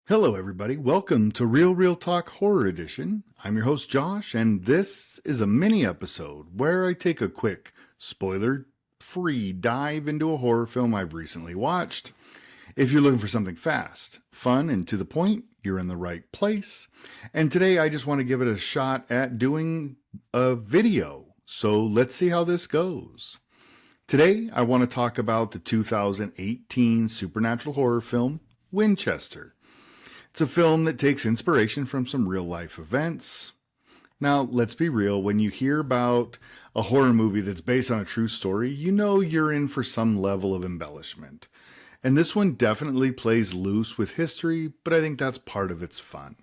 Hello, everybody. Welcome to Real Talk Horror Edition. I'm your host, Josh, and this is a mini episode where I take a quick, spoiler free dive into a horror film I've recently watched. If you're looking for something fast, fun, and to the point, you're in the right place. And today I just want to give it a shot at doing a video. So let's see how this goes. Today I want to talk about the 2018 supernatural horror film, Winchester. It's a film that takes inspiration from some real life events. Now, let's be real, when you hear about a horror movie that's based on a true story, you know you're in for some level of embellishment. And this one definitely plays loose with history, but I think that's part of its fun.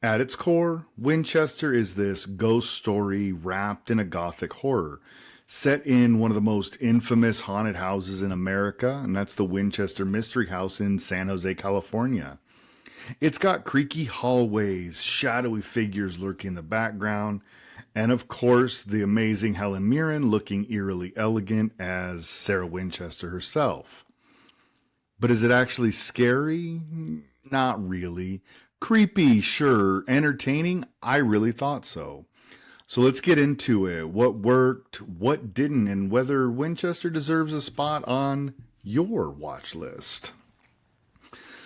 At its core, Winchester is this ghost story wrapped in a gothic horror, set in one of the most infamous haunted houses in America, and that's the Winchester Mystery House in San Jose, California. It's got creaky hallways, shadowy figures lurking in the background, and of course, the amazing Helen Mirren looking eerily elegant as Sarah Winchester herself. But is it actually scary? Not really. Creepy, sure. Entertaining? I really thought so. So let's get into it. What worked, what didn't, and whether Winchester deserves a spot on your watch list.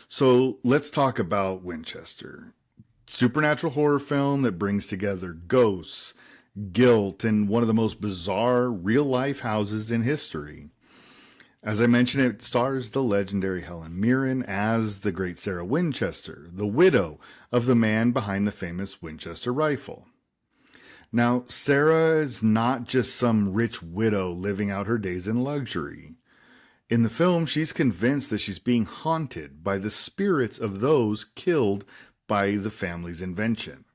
So let's talk about Winchester. Supernatural horror film that brings together ghosts, guilt, and one of the most bizarre real life houses in history. As I mentioned, it stars the legendary Helen Mirren as the great Sarah Winchester, the widow of the man behind the famous Winchester rifle. Now, Sarah is not just some rich widow living out her days in luxury. In the film, she's convinced that she's being haunted by the spirits of those killed by the family's invention.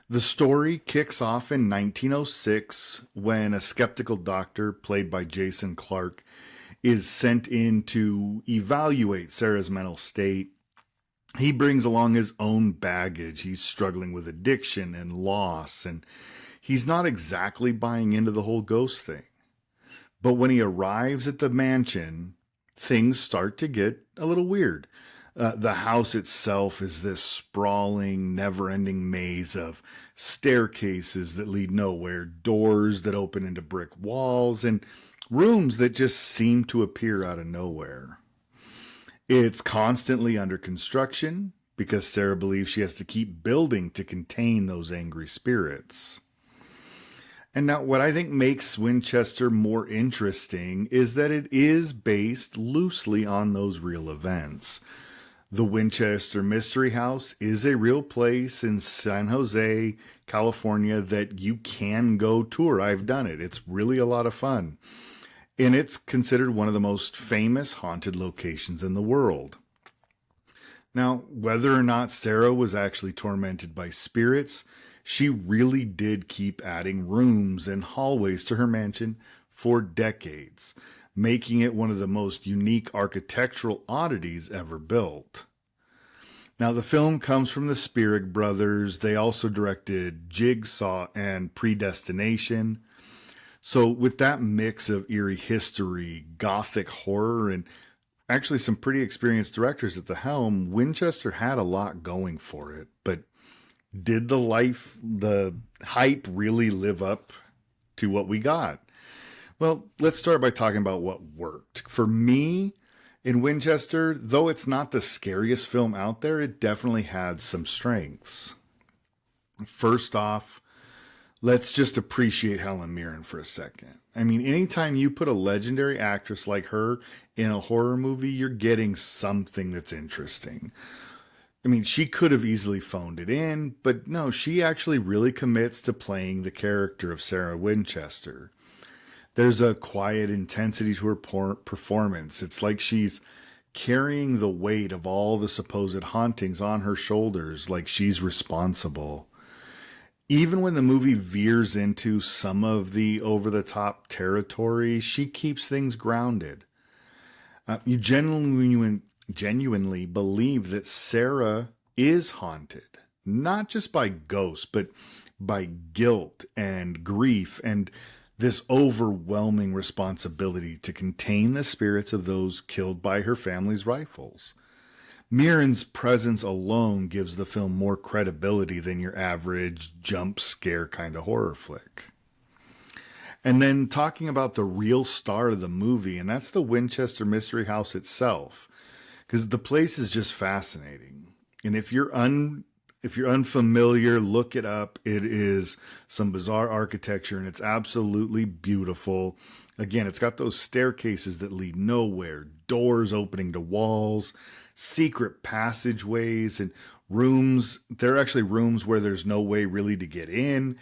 The story kicks off in 1906 when a skeptical doctor, played by Jason Clarke, is sent in to evaluate Sarah's mental state. He brings along his own baggage. He's struggling with addiction and loss, and he's not exactly buying into the whole ghost thing. But when he arrives at the mansion, things start to get a little weird. The house itself is this sprawling, never-ending maze of staircases that lead nowhere, doors that open into brick walls, and rooms that just seem to appear out of nowhere. It's constantly under construction because Sarah believes she has to keep building to contain those angry spirits. And now, what I think makes Winchester more interesting is that it is based loosely on those real events. The Winchester Mystery House is a real place in San Jose, California that you can go tour. I've done it. It's really a lot of fun. And it's considered one of the most famous haunted locations in the world. Now, whether or not Sarah was actually tormented by spirits, she really did keep adding rooms and hallways to her mansion for decades, making it one of the most unique architectural oddities ever built. Now, the film comes from the Spierig brothers. They also directed Jigsaw and Predestination. So with that mix of eerie history, gothic horror, and actually some pretty experienced directors at the helm, Winchester had a lot going for it. But did the hype really live up to what we got? Well, let's start by talking about what worked. For me, in Winchester, though it's not the scariest film out there, it definitely had some strengths. First off, let's just appreciate Helen Mirren for a second. I mean, anytime you put a legendary actress like her in a horror movie, you're getting something that's interesting. I mean, she could have easily phoned it in, but no, she actually really commits to playing the character of Sarah Winchester. There's a quiet intensity to her performance. It's like she's carrying the weight of all the supposed hauntings on her shoulders, like she's responsible. Even when the movie veers into some of the over-the-top territory, she keeps things grounded. You genuinely believe that Sarah is haunted, not just by ghosts, but by guilt and grief and this overwhelming responsibility to contain the spirits of those killed by her family's rifles. Mirren's presence alone gives the film more credibility than your average jump scare kind of horror flick. And then talking about the real star of the movie, and that's the Winchester Mystery House itself, because the place is just fascinating. And if you're unfamiliar, look it up. It is some bizarre architecture, and it's absolutely beautiful. Again, it's got those staircases that lead nowhere, doors opening to walls, secret passageways, and rooms. There are actually rooms where there's no way really to get in.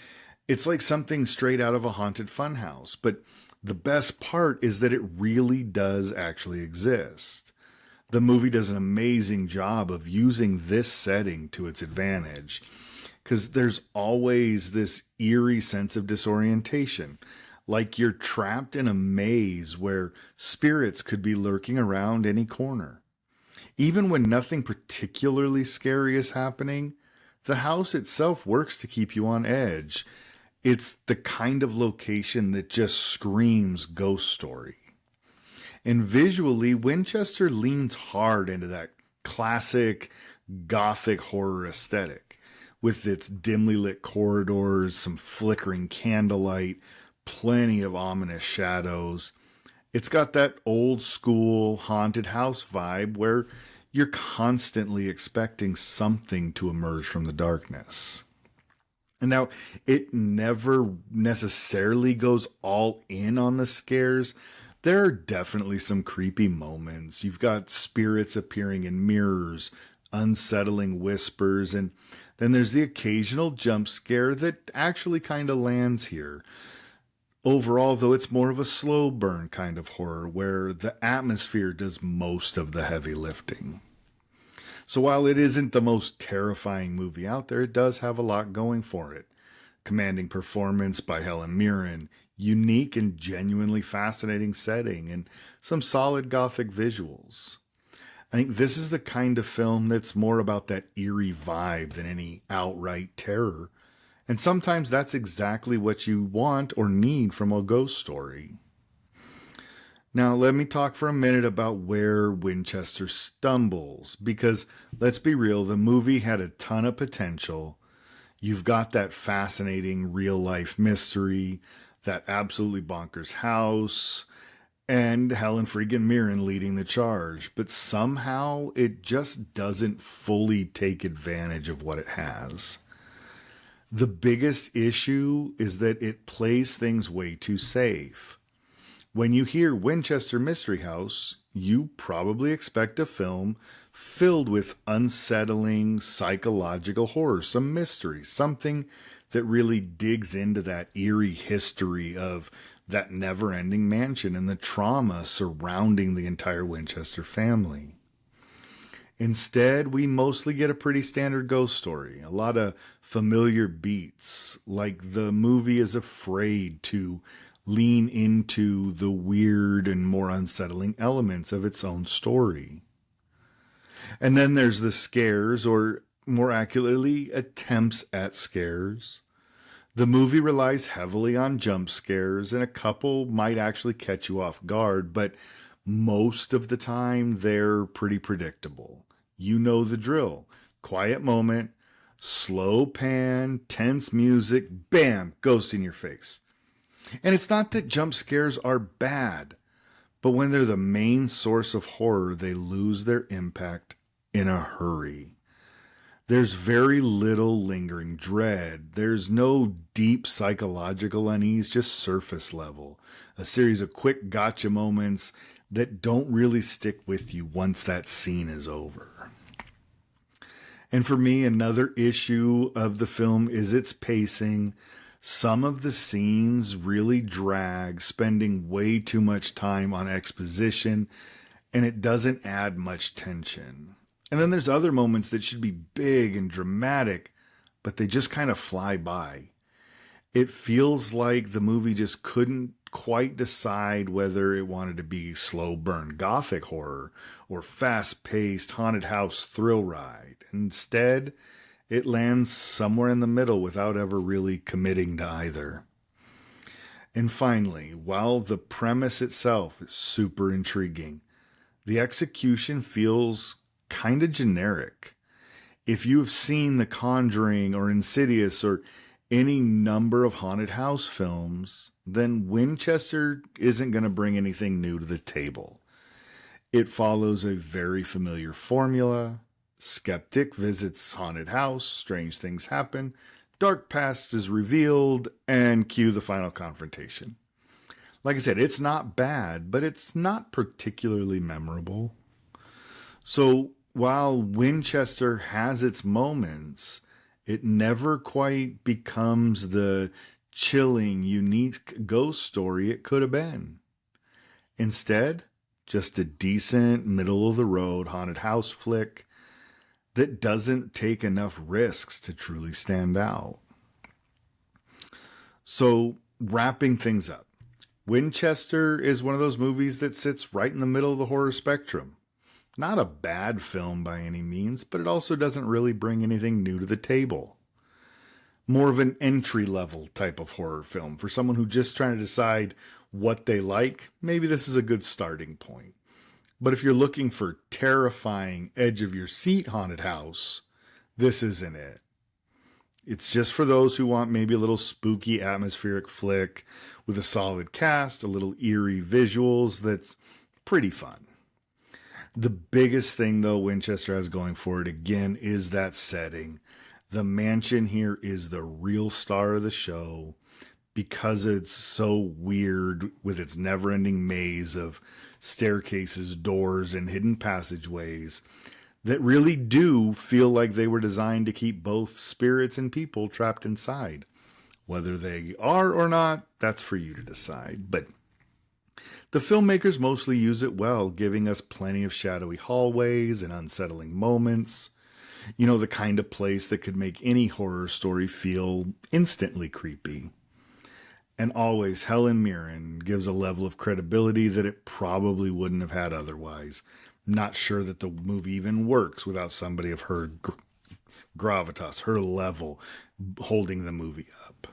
It's like something straight out of a haunted funhouse. But the best part is that it really does actually exist. The movie does an amazing job of using this setting to its advantage, because there's always this eerie sense of disorientation, like you're trapped in a maze where spirits could be lurking around any corner. Even when nothing particularly scary is happening, the house itself works to keep you on edge. It's the kind of location that just screams ghost story. And visually, Winchester leans hard into that classic gothic horror aesthetic, with its dimly lit corridors, some flickering candlelight, plenty of ominous shadows. It's got that old school haunted house vibe where you're constantly expecting something to emerge from the darkness. And now, it never necessarily goes all in on the scares. There are definitely some creepy moments. You've got spirits appearing in mirrors, unsettling whispers, and then there's the occasional jump scare that actually kind of lands here. Overall, though, it's more of a slow burn kind of horror where the atmosphere does most of the heavy lifting. So while it isn't the most terrifying movie out there, it does have a lot going for it. Commanding performance by Helen Mirren, unique and genuinely fascinating setting, and some solid gothic visuals. I think this is the kind of film that's more about that eerie vibe than any outright terror. And sometimes that's exactly what you want or need from a ghost story. Now, let me talk for a minute about where Winchester stumbles, because let's be real, the movie had a ton of potential. You've got that fascinating real life mystery, that absolutely bonkers house, and Helen freaking Mirren leading the charge, but somehow it just doesn't fully take advantage of what it has. The biggest issue is that it plays things way too safe. When you hear Winchester Mystery House, you probably expect a film filled with unsettling psychological horror, some mystery, something that really digs into that eerie history of that never-ending mansion and the trauma surrounding the entire Winchester family. Instead, we mostly get a pretty standard ghost story, a lot of familiar beats, like the movie is afraid to lean into the weird and more unsettling elements of its own story. And then there's the scares, or more accurately, attempts at scares. The movie relies heavily on jump scares, and a couple might actually catch you off guard, but most of the time they're pretty predictable. You know the drill. Quiet moment, slow pan, tense music, bam, ghost in your face. And it's not that jump scares are bad, but when they're the main source of horror, they lose their impact in a hurry. There's very little lingering dread. There's no deep psychological unease, just surface level. A series of quick gotcha moments that don't really stick with you once that scene is over. And for me, another issue of the film is its pacing. Some of the scenes really drag, spending way too much time on exposition, and it doesn't add much tension. And then there's other moments that should be big and dramatic, but they just kind of fly by. It feels like the movie just couldn't quite decide whether it wanted to be slow burn gothic horror or fast paced haunted house thrill ride. Instead, it lands somewhere in the middle without ever really committing to either. And finally, while the premise itself is super intriguing, the execution feels kind of generic. If you've seen The Conjuring or Insidious or any number of haunted house films, then Winchester isn't going to bring anything new to the table. It follows a very familiar formula. Skeptic visits haunted house, strange things happen, dark past is revealed, and cue the final confrontation. Like I said, it's not bad, but it's not particularly memorable. So while Winchester has its moments, it never quite becomes the chilling, unique ghost story it could have been. Instead, just a decent, middle-of-the-road haunted house flick that doesn't take enough risks to truly stand out. So, wrapping things up, Winchester is one of those movies that sits right in the middle of the horror spectrum. Not a bad film by any means, but it also doesn't really bring anything new to the table. More of an entry-level type of horror film. For someone who's just trying to decide what they like, maybe this is a good starting point. But if you're looking for terrifying, edge-of-your-seat haunted house, this isn't it. It's just for those who want maybe a little spooky atmospheric flick with a solid cast, a little eerie visuals that's pretty fun. The biggest thing, though, Winchester has going for it, again, is that setting. The mansion here is the real star of the show because it's so weird with its never-ending maze of staircases, doors, and hidden passageways that really do feel like they were designed to keep both spirits and people trapped inside. Whether they are or not, that's for you to decide. But the filmmakers mostly use it well, giving us plenty of shadowy hallways and unsettling moments. You know, the kind of place that could make any horror story feel instantly creepy. And always, Helen Mirren gives a level of credibility that it probably wouldn't have had otherwise. Not sure that the movie even works without somebody of her gravitas, her level, holding the movie up.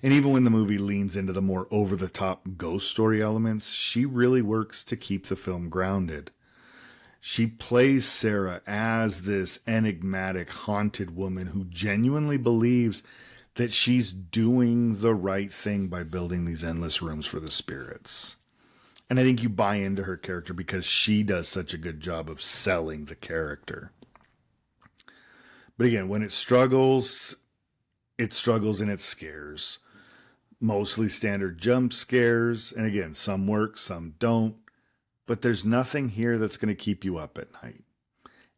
And even when the movie leans into the more over-the-top ghost story elements, she really works to keep the film grounded. She plays Sarah as this enigmatic, haunted woman who genuinely believes that she's doing the right thing by building these endless rooms for the spirits. And I think you buy into her character because she does such a good job of selling the character. But again, when it struggles and it scares. Mostly standard jump scares, and again, some work, some don't. But there's nothing here that's going to keep you up at night.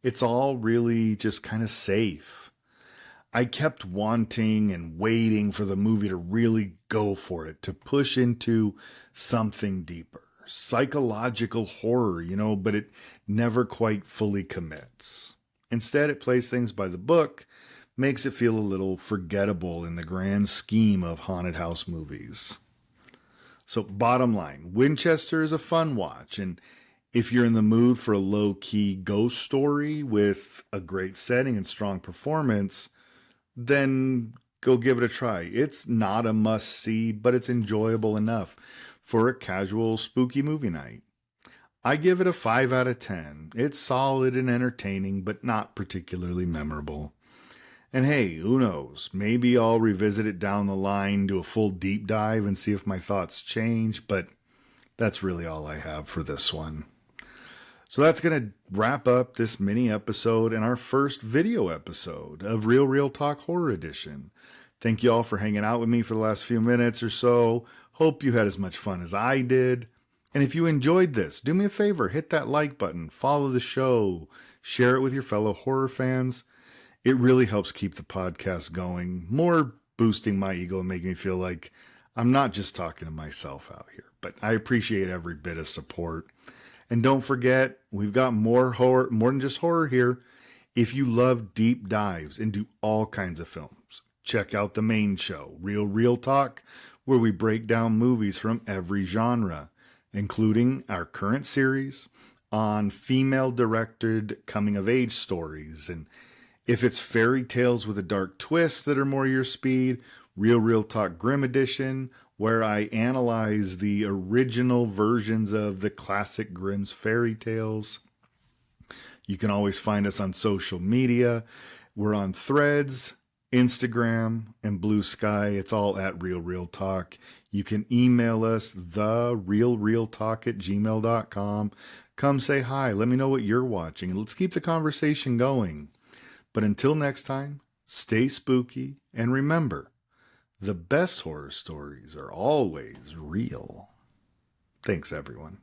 It's all really just kind of safe. I kept wanting and waiting for the movie to really go for it, to push into something deeper. Psychological horror, but it never quite fully commits. Instead, it plays things by the book, makes it feel a little forgettable in the grand scheme of haunted house movies. So bottom line, Winchester is a fun watch, and if you're in the mood for a low-key ghost story with a great setting and strong performance, then go give it a try. It's not a must-see, but it's enjoyable enough for a casual, spooky movie night. I give it a 5 out of 10. It's solid and entertaining, but not particularly memorable. And hey, who knows? Maybe I'll revisit it down the line, do a full deep dive, and see if my thoughts change, but that's really all I have for this one. So that's going to wrap up this mini episode and our first video episode of Real Talk Horror Edition. Thank you all for hanging out with me for the last few minutes or so. Hope you had as much fun as I did. And if you enjoyed this, do me a favor, hit that like button, follow the show, share it with your fellow horror fans. It really helps keep the podcast going, more boosting my ego and making me feel like I'm not just talking to myself out here. But I appreciate every bit of support. And don't forget, we've got more horror, more than just horror here. If you love deep dives into all kinds of films, check out the main show, Real Talk, where we break down movies from every genre, including our current series on female-directed coming-of-age stories. And if it's fairy tales with a dark twist that are more your speed, Real Talk Grim Edition, where I analyze the original versions of the classic Grimm's fairy tales. You can always find us on social media. We're on Threads, Instagram, and Blue Sky. It's all at Real Real Talk. You can email us, therealrealtalk@gmail.com. Come say hi. Let me know what you're watching. Let's keep the conversation going. But until next time, stay spooky, and remember, the best horror stories are always real. Thanks, everyone.